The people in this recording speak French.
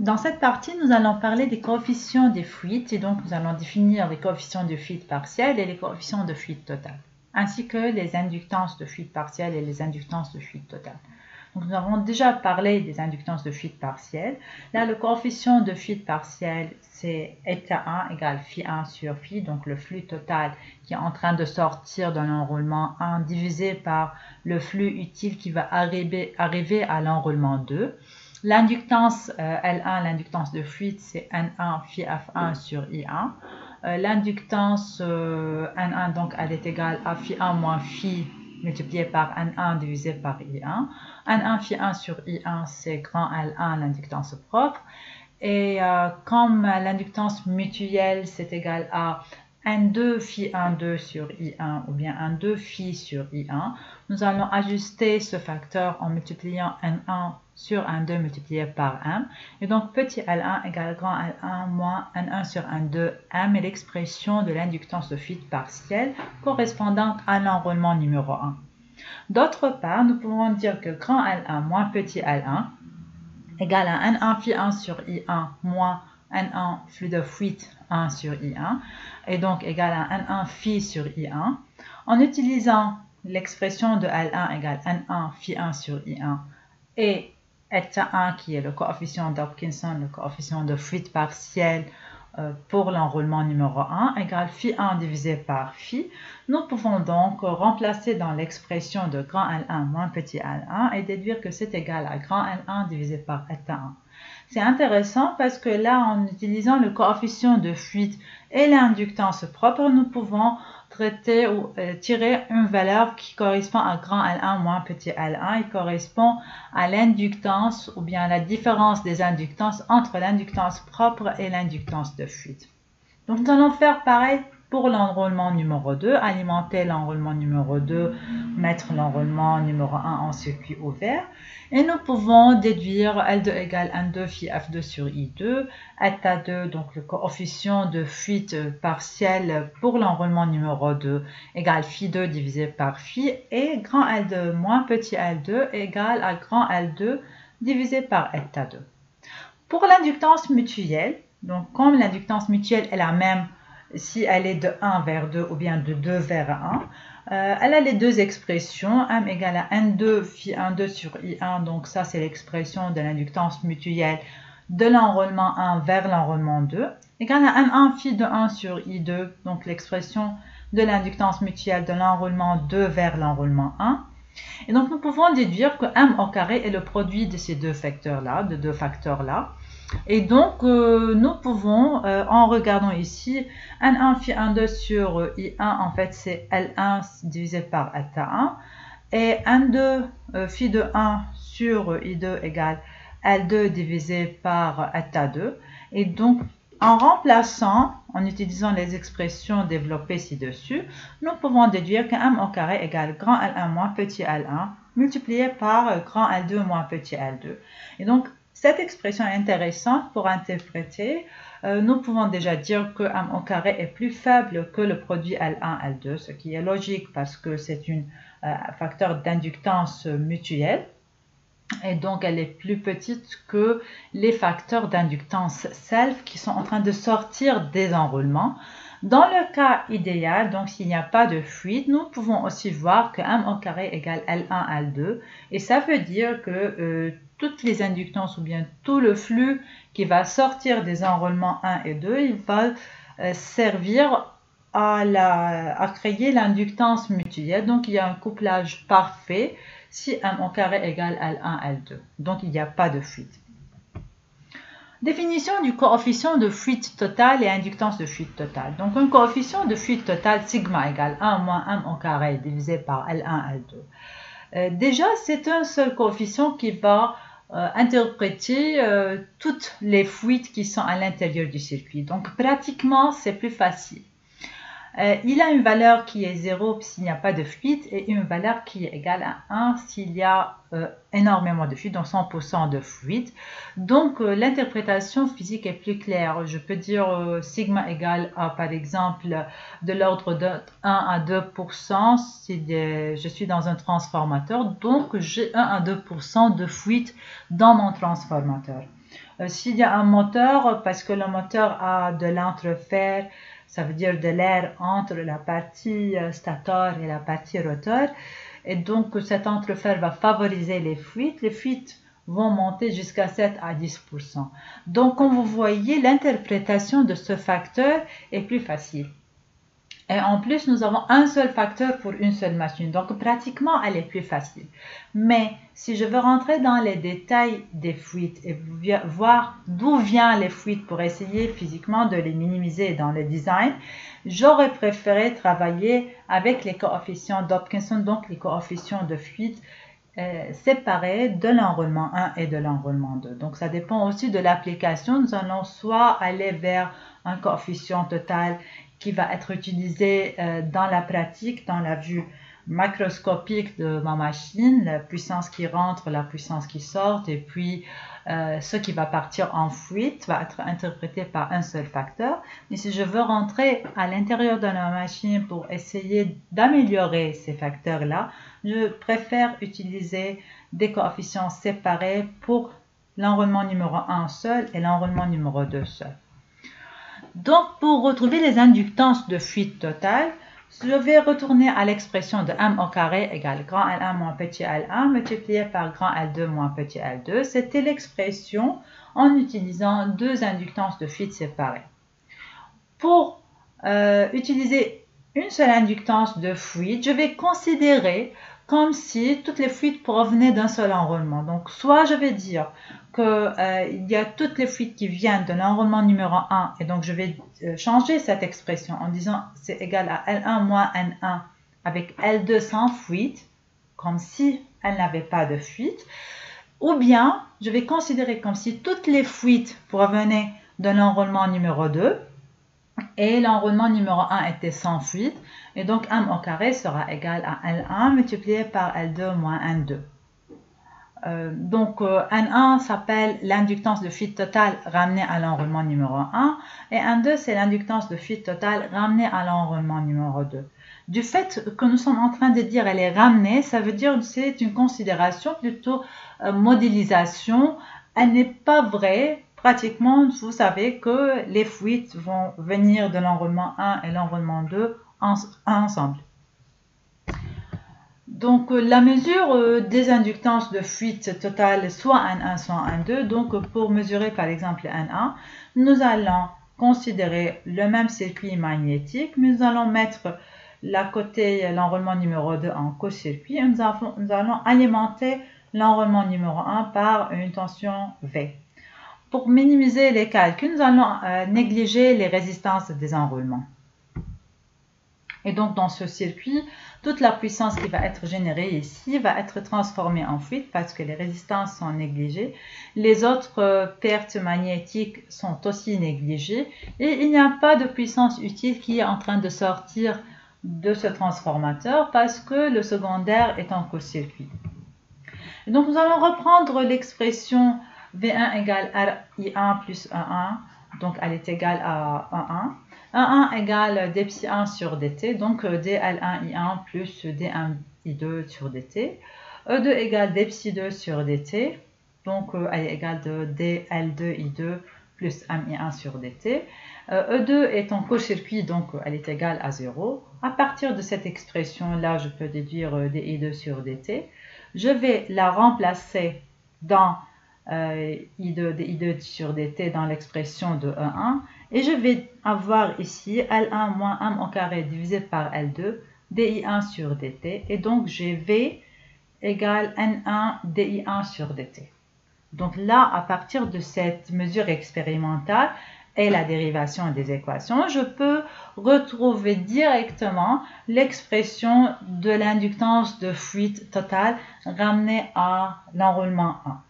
Dans cette partie, nous allons parler des coefficients des fuites et donc nous allons définir les coefficients de fuite partielle et les coefficients de fuite totale, ainsi que les inductances de fuite partielle et les inductances de fuite totale. Donc nous avons déjà parlé des inductances de fuite partielle. Là, le coefficient de fuite partielle, c'est eta1 égale phi1 sur phi, donc le flux total qui est en train de sortir de l'enroulement 1 divisé par le flux utile qui va arriver à l'enroulement 2. L'inductance L1, l'inductance de fuite, c'est N1 phi F1 sur I1. L'inductance N1, donc, elle est égale à phi1 moins phi multiplié par N1 divisé par I1. N1 phi1 sur I1, c'est grand L1, l'inductance propre. Et comme l'inductance mutuelle, c'est égal à N2 phi 1,2 sur I1 ou bien N2 phi sur I1, nous allons ajuster ce facteur en multipliant N1 sur N2 multiplié par M. Et donc, petit L1 égale grand L1 moins N1 sur N2. M est l'expression de l'inductance de fuite partielle correspondante à l'enroulement numéro 1. D'autre part, nous pouvons dire que grand L1 moins petit L1 égale à N1 phi 1 sur I1 moins N1 flux de fuite 1 sur I1 et donc égal à N1 phi sur I1. En utilisant l'expression de L1 égale N1 phi 1 sur I1 et eta 1 qui est le coefficient d'Hopkinson, le coefficient de fuite partielle pour l'enroulement numéro 1 égale phi 1 divisé par phi, nous pouvons donc remplacer dans l'expression de grand L1 moins petit L1 et déduire que c'est égal à grand L1 divisé par eta 1. C'est intéressant parce que là, en utilisant le coefficient de fuite et l'inductance propre, nous pouvons traiter ou tirer une valeur qui correspond à grand L1 moins petit L1 et correspond à l'inductance ou bien à la différence des inductances entre l'inductance propre et l'inductance de fuite. Donc, nous allons faire pareil pour l'enroulement numéro 2, alimenter l'enroulement numéro 2, mettre l'enroulement numéro 1 en circuit ouvert. Et nous pouvons déduire L2 égale N2 phi F2 sur I2, eta 2, donc le coefficient de fuite partielle pour l'enroulement numéro 2, égale phi 2 divisé par phi, et grand L2 moins petit L2 égale à grand L2 divisé par eta 2. Pour l'inductance mutuelle, donc comme l'inductance mutuelle est la même si elle est de 1 vers 2 ou bien de 2 vers 1, elle a les deux expressions, M égale à N2 phi 1,2 sur I1, donc ça c'est l'expression de l'inductance mutuelle de l'enroulement 1 vers l'enroulement 2, égale à N1 phi de 1 sur I2, donc l'expression de l'inductance mutuelle de l'enroulement 2 vers l'enroulement 1. Et donc nous pouvons déduire que M au carré est le produit de ces deux facteurs-là, Et donc, nous pouvons, en regardant ici, N1 phi 1,2 sur I1, en fait, c'est L1 divisé par eta 1. Et N2 phi de 1 sur I2 égale L2 divisé par eta 2. Et donc, en remplaçant, en utilisant les expressions développées ci-dessus, nous pouvons déduire que M au carré égale grand L1 moins petit L1 multiplié par grand L2 moins petit L2. Et donc, cette expression est intéressante pour interpréter. Nous pouvons déjà dire que M au carré est plus faible que le produit L1, L2, ce qui est logique parce que c'est un facteur d'inductance mutuelle. Et donc, elle est plus petite que les facteurs d'inductance self qui sont en train de sortir des enroulements. Dans le cas idéal, donc s'il n'y a pas de fuite, nous pouvons aussi voir que M au carré égale L1, L2. Et ça veut dire que toutes les inductances ou bien tout le flux qui va sortir des enroulements 1 et 2, il va servir à créer l'inductance mutuelle. Donc, il y a un couplage parfait si M au carré égale L1, L2. Donc, il n'y a pas de fuite. Définition du coefficient de fuite totale et inductance de fuite totale. Donc, un coefficient de fuite totale, sigma égale 1 moins M au carré divisé par L1, L2. Déjà, c'est un seul coefficient qui va interpréter toutes les fuites qui sont à l'intérieur du circuit. Donc, pratiquement, c'est plus facile. Il a une valeur qui est 0 s'il n'y a pas de fuite et une valeur qui est égale à 1 s'il y a énormément de fuite, donc 100% de fuite. Donc, l'interprétation physique est plus claire. Je peux dire sigma égale à, par exemple, de l'ordre de 1 à 2% si je suis dans un transformateur. Donc, j'ai 1 à 2% de fuite dans mon transformateur. S'il y a un moteur, parce que le moteur a de l'entrefer, ça veut dire de l'air entre la partie stator et la partie rotor, et donc cet entrefer va favoriser les fuites vont monter jusqu'à 7 à 10%. Donc comme vous voyez, l'interprétation de ce facteur est plus facile. Et en plus, nous avons un seul facteur pour une seule machine. Donc, pratiquement, elle est plus facile. Mais si je veux rentrer dans les détails des fuites et voir d'où viennent les fuites pour essayer physiquement de les minimiser dans le design, j'aurais préféré travailler avec les coefficients d'Hopkinson, donc les coefficients de fuite séparés de l'enroulement 1 et de l'enroulement 2. Donc, ça dépend aussi de l'application. Nous allons soit aller vers un coefficient total qui va être utilisé dans la pratique, dans la vue macroscopique de ma machine, la puissance qui rentre, la puissance qui sort, et puis ce qui va partir en fuite va être interprété par un seul facteur. Mais si je veux rentrer à l'intérieur de la machine pour essayer d'améliorer ces facteurs-là, je préfère utiliser des coefficients séparés pour l'enroulement numéro 1 seul et l'enroulement numéro 2 seul. Donc, pour retrouver les inductances de fuite totale, je vais retourner à l'expression de m au carré égale grand L1 moins petit L1 multiplié par grand L2 moins petit L2. C'était l'expression en utilisant deux inductances de fuite séparées. Pour utiliser une seule inductance de fuite, je vais considérer comme si toutes les fuites provenaient d'un seul enroulement. Donc, soit je vais dire qu'il y a toutes les fuites qui viennent de l'enroulement numéro 1 et donc je vais changer cette expression en disant c'est égal à L1 moins N1 avec L2 sans fuite, comme si elle n'avait pas de fuite, ou bien je vais considérer comme si toutes les fuites provenaient de l'enroulement numéro 2 et l'enroulement numéro 1 était sans fuite, et donc m au carré sera égal à L1 multiplié par L2 moins N2. Donc N1 s'appelle l'inductance de fuite totale ramenée à l'enroulement numéro 1 et N2 c'est l'inductance de fuite totale ramenée à l'enroulement numéro 2. Du fait que nous sommes en train de dire elle est ramenée, ça veut dire que c'est une considération plutôt modélisation. Elle n'est pas vraie. Pratiquement, vous savez que les fuites vont venir de l'enroulement 1 et l'enroulement 2 ensemble. Donc, la mesure des inductances de fuite totale, soit N1, soit N2, donc pour mesurer par exemple N1, nous allons considérer le même circuit magnétique, mais nous allons mettre l'enroulement numéro 2 en co-circuit et nous allons alimenter l'enroulement numéro 1 par une tension V. Pour minimiser les calculs, nous allons négliger les résistances des enroulements. Et donc, dans ce circuit, toute la puissance qui va être générée ici va être transformée en fuite parce que les résistances sont négligées. Les autres pertes magnétiques sont aussi négligées et il n'y a pas de puissance utile qui est en train de sortir de ce transformateur parce que le secondaire est en co-circuit. Donc, nous allons reprendre l'expression V1 égale RI1 plus 1,1, donc elle est égale à 1,1. 1,1 égale dψ1 sur dt, donc dL1I1 plus dM1I2 sur dt. E2 égale dψ2 sur dt, donc elle est égale de dL2I2 plus MI1 sur dt. E2 est en co-circuit, donc elle est égale à 0. À partir de cette expression-là, je peux déduire dI2 dt. Je vais la remplacer dans I2 sur dt dans l'expression de E1 et je vais avoir ici L1 moins m au carré divisé par L2 dI1 sur dt et donc j'ai V égale N1 dI1 sur dt. Donc là, à partir de cette mesure expérimentale et la dérivation des équations, je peux retrouver directement l'expression de l'inductance de fuite totale ramenée à l'enroulement 1.